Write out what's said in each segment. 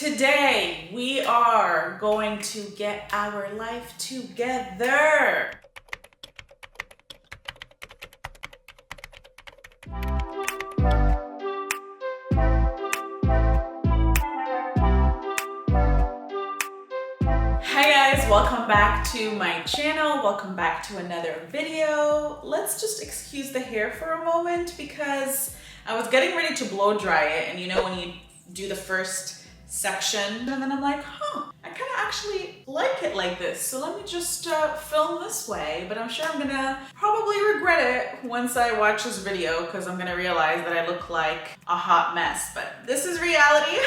Today, we are going to get our life together. Hi guys, welcome back to my channel. Welcome back to another video. Let's just excuse the hair for a moment because I was getting ready to blow dry it, and you know when you do the first section and then I'm like, I kind of actually like it like this, so let me just film this way. But I'm sure I'm gonna probably regret it once I watch this video because I'm gonna realize that I look like a hot mess, but this is reality.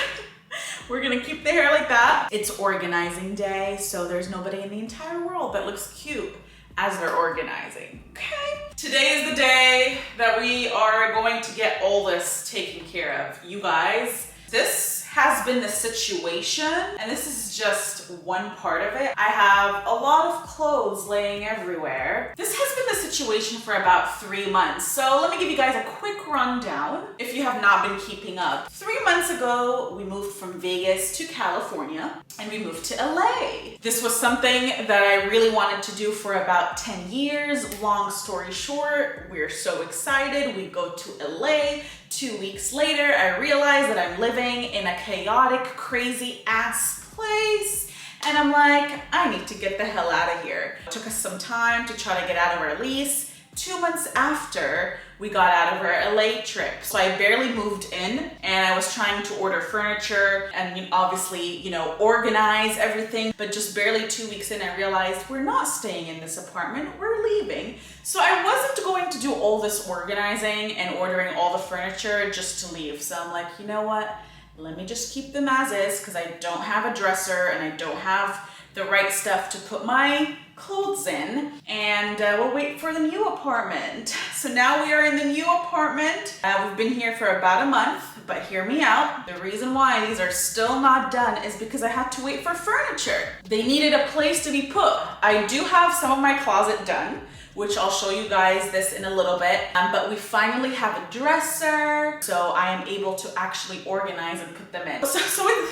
We're gonna keep the hair like that. It's organizing day, so there's nobody in the entire world that looks cute as they're organizing, okay? Today is the day that we are going to get all this taken care of. You guys, this has been the situation, and this is just one part of it. I have a lot of clothes laying everywhere. This has been the situation for about 3 months. So let me give you guys a quick rundown if you have not been keeping up. 3 months ago, we moved from Vegas to California and we moved to LA. This was something that I really wanted to do for about 10 years. Long story short, we're so excited. We go to LA. 2 weeks later, I realized that I'm living in a chaotic, crazy ass place. And I'm like, I need to get the hell out of here. It took us some time to try to get out of our lease. 2 months after, we got out of our LA trip. So I barely moved in, and I was trying to order furniture and obviously, organize everything. But just barely 2 weeks in, I realized we're not staying in this apartment, we're leaving. So I wasn't going to do all this organizing and ordering all the furniture just to leave. So I'm like, you know what? Let me just keep them as is because I don't have a dresser and I don't have the right stuff to put my clothes in, and we'll wait for the new apartment. So now we are in the new apartment. We've been here for about a month, but hear me out. The reason why these are still not done is because I had to wait for furniture. They needed a place to be put. I do have some of my closet done, which I'll show you guys this in a little bit. But we finally have a dresser, so I am able to actually organize and put them in. So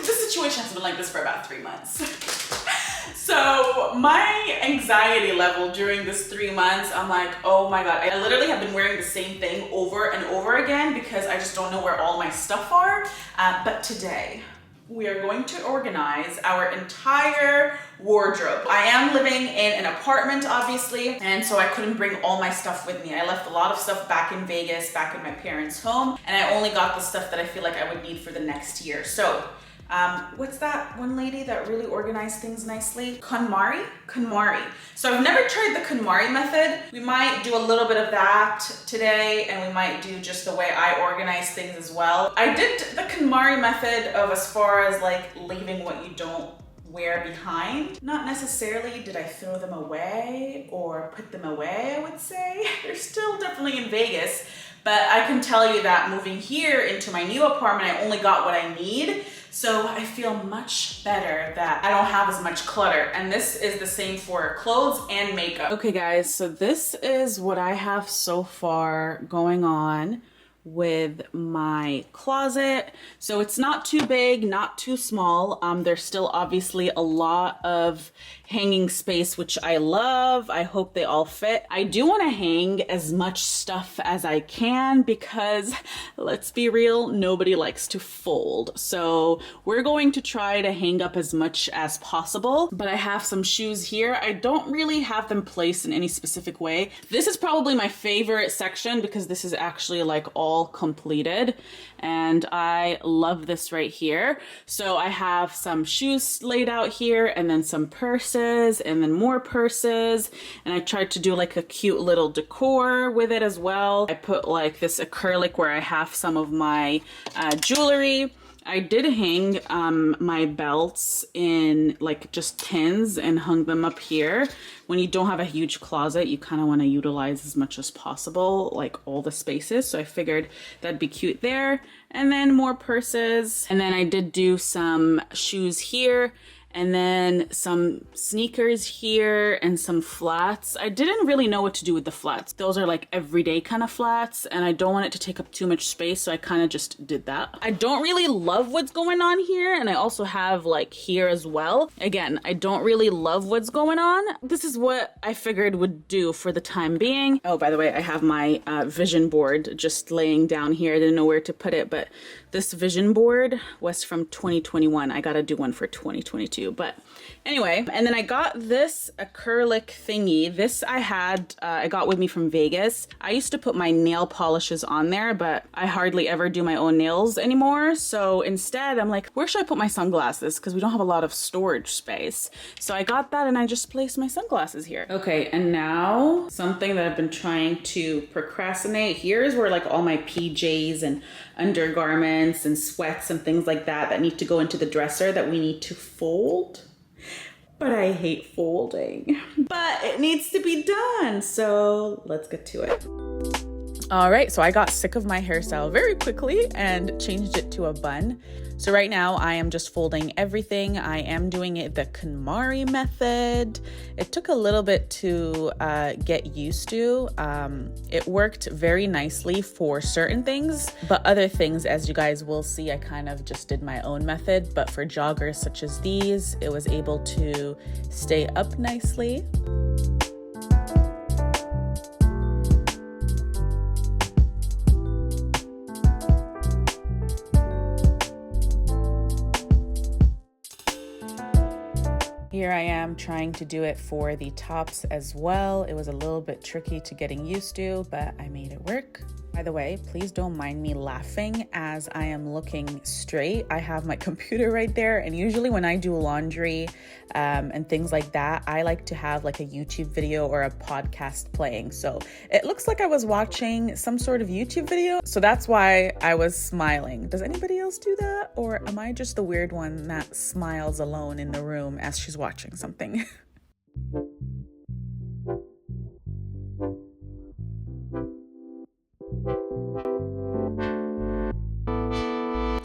this situation has been like this for about 3 months. So my anxiety level during this 3 months, I'm like, oh my God, I literally have been wearing the same thing over and over again because I just don't know where all my stuff are. But today, we are going to organize our entire wardrobe. I am living in an apartment, obviously, and so I couldn't bring all my stuff with me. I left a lot of stuff back in Vegas, back in my parents' home, and I only got the stuff that I feel like I would need for the next year. So, what's that one lady that really organized things nicely? KonMari? KonMari. So I've never tried the KonMari method. We might do a little bit of that today, and we might do just the way I organize things as well. I did the KonMari method of as far as like leaving what you don't wear behind. Not necessarily did I throw them away or put them away, I would say. They're still definitely in Vegas, but I can tell you that moving here into my new apartment, I only got what I need. So I feel much better that I don't have as much clutter. And this is the same for clothes and makeup. Okay guys, so this is what I have so far going on with my closet. So it's not too big, not too small. There's still obviously a lot of hanging space, which I love. I hope they all fit. I do want to hang as much stuff as I can because let's be real, nobody likes to fold. So we're going to try to hang up as much as possible, but I have some shoes here. I don't really have them placed in any specific way. This is probably my favorite section because this is actually like all completed, and I love this right here. So I have some shoes laid out here, and then some purses, and then more purses, and I tried to do like a cute little decor with it as well. I put like this acrylic where I have some of my jewelry. I did hang my belts in like just tins and hung them up here. When you don't have a huge closet, you kind of want to utilize as much as possible, like all the spaces. So I figured that'd be cute there. And then more purses. And then I did do some shoes here and then some sneakers here and some flats. I didn't really know what to do with the flats. Those are like everyday kind of flats, and I don't want it to take up too much space, so I kind of just did that. I don't really love what's going on here, and I also have like here as well. Again, I don't really love what's going on. This is what I figured would do for the time being. Oh, by the way, I have my vision board just laying down here. I didn't know where to put it, but this vision board was from 2021. I gotta do one for 2022, but anyway. And then I got this acrylic thingy. This I got with me from Vegas. I used to put my nail polishes on there, but I hardly ever do my own nails anymore. So instead I'm like, where should I put my sunglasses? Because we don't have a lot of storage space. So I got that and I just placed my sunglasses here. Okay, and now something that I've been trying to procrastinate. Here's where like all my PJs and undergarments and sweats and things like that need to go into the dresser that we need to fold. But I hate folding. But it needs to be done, so let's get to it. All right, so I got sick of my hairstyle very quickly and changed it to a bun. So right now I am just folding everything. I am doing it the KonMari method. It took a little bit to get used to. It worked very nicely for certain things, but other things, as you guys will see, I kind of just did my own method. But for joggers such as these, it was able to stay up nicely. Here I am trying to do it for the tops as well. It was a little bit tricky to getting used to, but I made it work. By the way, please don't mind me laughing as I am looking straight. I have my computer right there, and usually when I do laundry and things like that, I like to have like a YouTube video or a podcast playing. So it looks like I was watching some sort of YouTube video, so that's why I was smiling. Does anybody else do that? Or am I just the weird one that smiles alone in the room as she's watching something?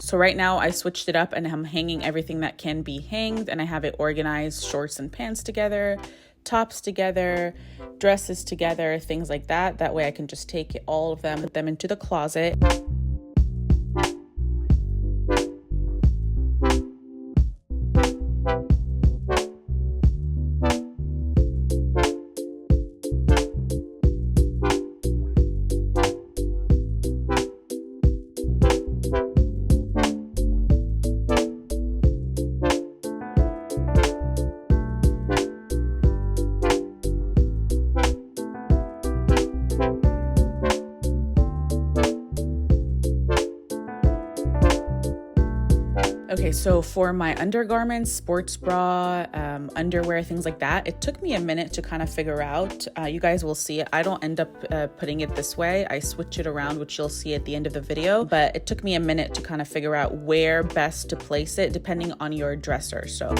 So right now I switched it up and I'm hanging everything that can be hanged, and I have it organized, shorts and pants together, tops together, dresses together, things like that. That way I can just take all of them, put them into the closet. Okay, so for my undergarments, sports bra, underwear, things like that, it took me a minute to kind of figure out. You guys will see it. I don't end up putting it this way. I switch it around, which you'll see at the end of the video. But it took me a minute to kind of figure out where best to place it, depending on your dresser. So.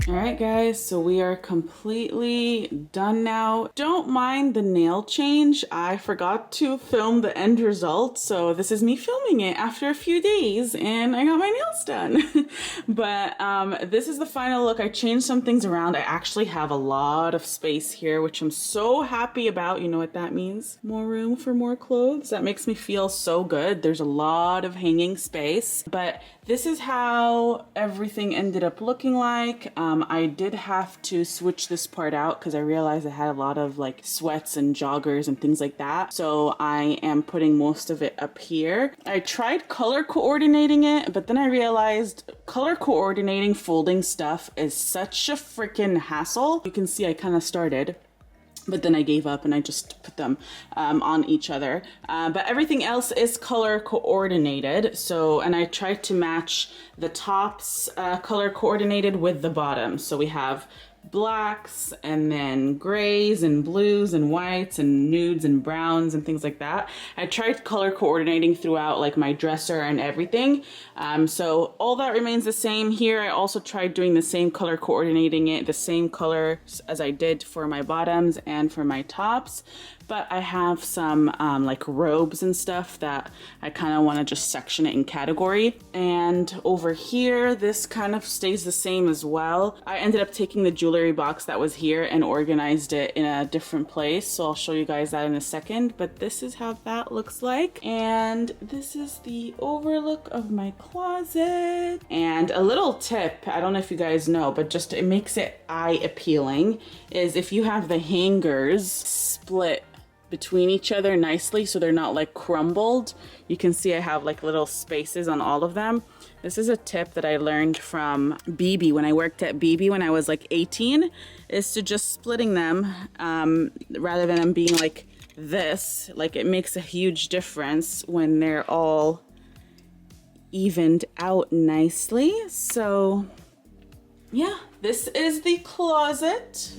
All right, guys, so we are completely done now. Don't mind the nail change. I forgot to film the end result, so this is me filming it after a few days, and I got my nails done. But this is the final look. I changed some things around. I actually have a lot of space here, which I'm so happy about. You know what that means? More room for more clothes. That makes me feel so good. There's a lot of hanging space, but this is how everything ended up looking like. I did have to switch this part out because I realized I had a lot of like sweats and joggers and things like that. So I am putting most of it up here. I tried color coordinating it, but then I realized color coordinating folding stuff is such a freaking hassle. You can see I kind of started, but then I gave up and I just put them on each other. But everything else is color coordinated. So, and I tried to match the tops color coordinated with the bottom. So we have blacks and then grays and blues and whites and nudes and browns and things like that. I tried color coordinating throughout like my dresser and everything. So all that remains the same here. I also tried doing the same color coordinating it, the same colors as I did for my bottoms and for my tops. but I have some like robes and stuff that I kind of want to just section it in category. And over here, this kind of stays the same as well. I ended up taking the jewelry box that was here and organized it in a different place, so I'll show you guys that in a second. But this is how that looks like, and this is the overlook of my closet. And a little tip, I don't know if you guys know, but just it makes it eye appealing, is if you have the hangers split between each other nicely so they're not like crumbled. You can see I have like little spaces on all of them. This is a tip that I learned from BB when I worked at BB when I was like 18, is to just splitting them rather than them being like this. Like, it makes a huge difference when they're all evened out nicely. So yeah, this is the closet.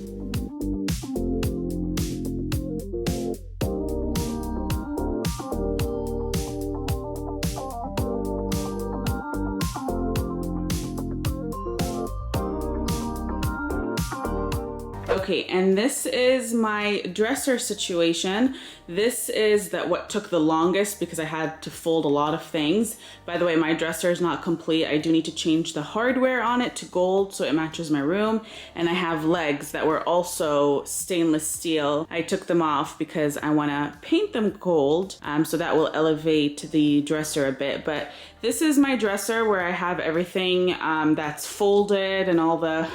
Okay, and this is my dresser situation. This is what took the longest because I had to fold a lot of things. By the way, my dresser is not complete. I do need to change the hardware on it to gold so it matches my room. And I have legs that were also stainless steel. I took them off because I want to paint them gold, so that will elevate the dresser a bit. But this is my dresser where I have everything that's folded and all the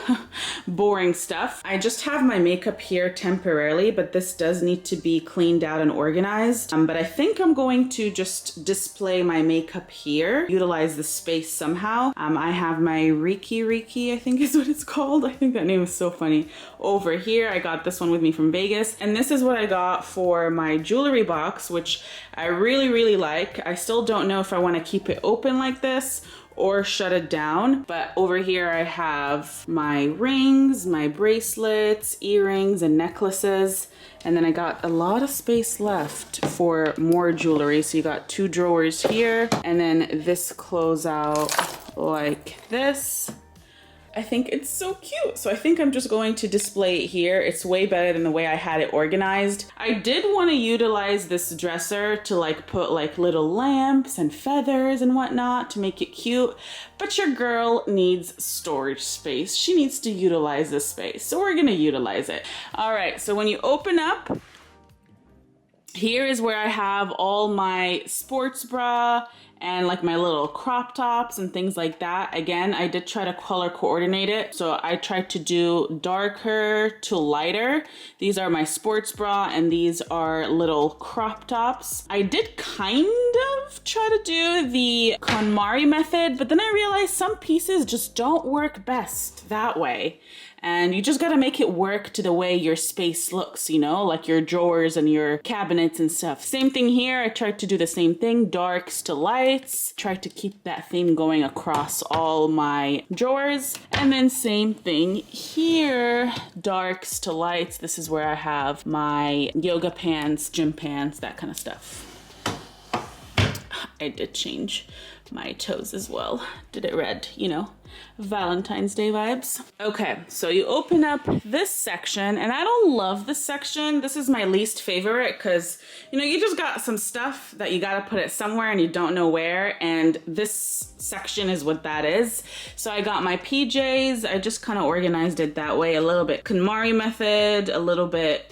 boring stuff. I just have my makeup here temporarily, but this does need to be cleaned out and organized. But I think I'm going to just display my makeup here, utilize the space somehow. I have my Riki, I think is what it's called. I think that name is so funny. Over here, I got this one with me from Vegas. And this is what I got for my jewelry box, which I really, really like. I still don't know if I want to keep it open like this or shut it down. But over here I have my rings, my bracelets, earrings, and necklaces. And then I got a lot of space left for more jewelry. So you got 2 drawers here, and then this close out like this. I think it's so cute. So I think I'm just going to display it here. It's way better than the way I had it organized. I did want to utilize this dresser to like put like little lamps and feathers and whatnot to make it cute, but your girl needs storage space. She needs to utilize this space. So we're gonna utilize it. All right, so when you open up, here is where I have all my sports bra and like my little crop tops and things like that. Again, I did try to color coordinate it. So I tried to do darker to lighter. These are my sports bra and these are little crop tops. I did kind of try to do the KonMari method, but then I realized some pieces just don't work best that way. And you just gotta make it work to the way your space looks, you know, like your drawers and your cabinets and stuff. Same thing here, I tried to do the same thing, darks to lights. Tried to keep that theme going across all my drawers. And then same thing here, darks to lights. This is where I have my yoga pants, gym pants, that kind of stuff. I did change my toes as well. Did it red, you know, Valentine's Day vibes. Okay, so you open up this section, and I don't love this section. This is my least favorite because, you know, you just got some stuff that you gotta put it somewhere and you don't know where, and this section is what that is. So I got my PJs. I just kind of organized it that way, a little bit KonMari method, a little bit,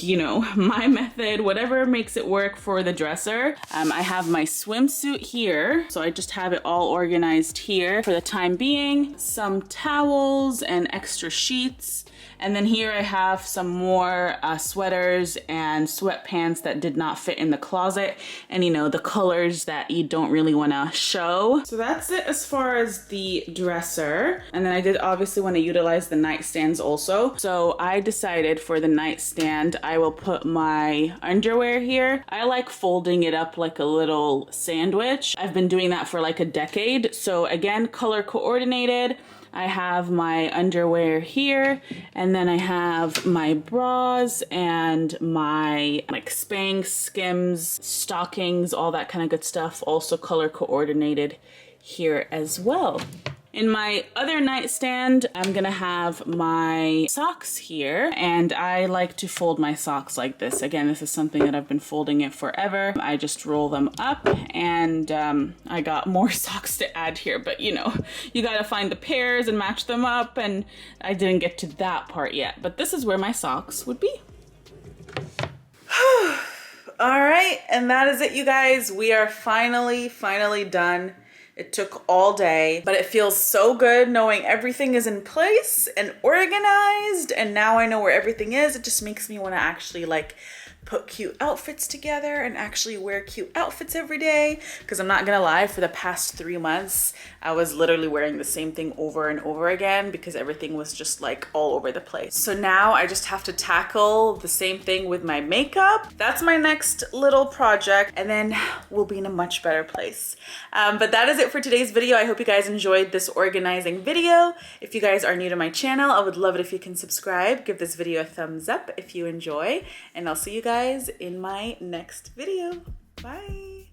you know, my method, whatever makes it work for the dresser. I have my swimsuit here, so I just have it all organized here for the time being. Some towels and extra sheets. And then here I have some more sweaters and sweatpants that did not fit in the closet, and you know, the colors that you don't really want to show. So that's it as far as the dresser. And then I did obviously want to utilize the nightstands also. So I decided for the nightstand, I will put my underwear here. I like folding it up like a little sandwich. I've been doing that for like a decade. So again, color coordinated. I have my underwear here, and then I have my bras and my like Spanx, Skims, stockings, all that kind of good stuff, also color coordinated here as well. In my other nightstand, I'm gonna have my socks here, and I like to fold my socks like this. Again, this is something that I've been folding it forever. I just roll them up, and I got more socks to add here, but you know, you gotta find the pairs and match them up, and I didn't get to that part yet, but this is where my socks would be. All right, and that is it, you guys. We are finally done. It took all day, but it feels so good knowing everything is in place and organized, and now I know where everything is. It just makes me want to actually like put cute outfits together and actually wear cute outfits every day, because I'm not gonna lie, for the past 3 months I was literally wearing the same thing over and over again because everything was just like all over the place. So now I just have to tackle the same thing with my makeup. That's my next little project, and then we'll be in a much better place. But that is it for today's video. I hope you guys enjoyed this organizing video. If you guys are new to my channel, I would love it if you can subscribe, give this video a thumbs up if you enjoy, and I'll see you guys in my next video. Bye.